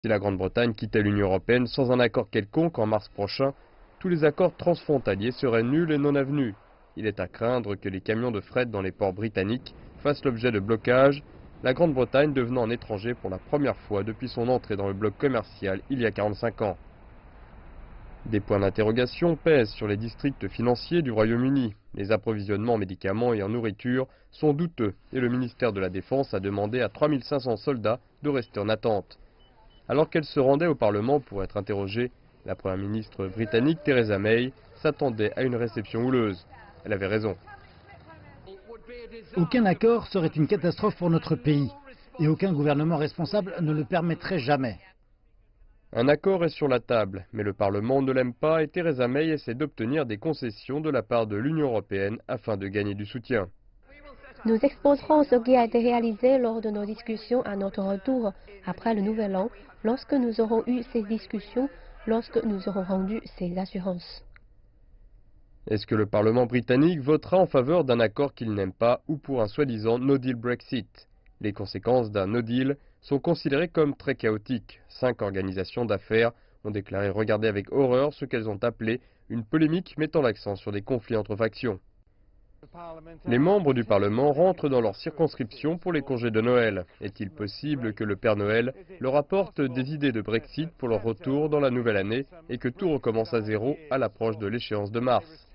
Si la Grande-Bretagne quittait l'Union européenne sans un accord quelconque en mars prochain, tous les accords transfrontaliers seraient nuls et non avenus. Il est à craindre que les camions de fret dans les ports britanniques fassent l'objet de blocages, la Grande-Bretagne devenant un étranger pour la première fois depuis son entrée dans le bloc commercial il y a 45 ans. Des points d'interrogation pèsent sur les districts financiers du Royaume-Uni. Les approvisionnements en médicaments et en nourriture sont douteux et le ministère de la Défense a demandé à 3500 soldats de rester en attente. Alors qu'elle se rendait au Parlement pour être interrogée, la première ministre britannique Theresa May s'attendait à une réception houleuse. Elle avait raison. Aucun accord serait une catastrophe pour notre pays et aucun gouvernement responsable ne le permettrait jamais. Un accord est sur la table, mais le Parlement ne l'aime pas et Theresa May essaie d'obtenir des concessions de la part de l'Union européenne afin de gagner du soutien. Nous exposerons ce qui a été réalisé lors de nos discussions à notre retour après le Nouvel An, lorsque nous aurons eu ces discussions, lorsque nous aurons rendu ces assurances. Est-ce que le Parlement britannique votera en faveur d'un accord qu'il n'aime pas ou pour un soi-disant no deal Brexit? Les conséquences d'un no deal sont considérées comme très chaotiques. 5 organisations d'affaires ont déclaré regarder avec horreur ce qu'elles ont appelé une polémique mettant l'accent sur des conflits entre factions. Les membres du Parlement rentrent dans leur circonscription pour les congés de Noël. Est-il possible que le Père Noël leur apporte des idées de Brexit pour leur retour dans la nouvelle année et que tout recommence à zéro à l'approche de l'échéance de mars?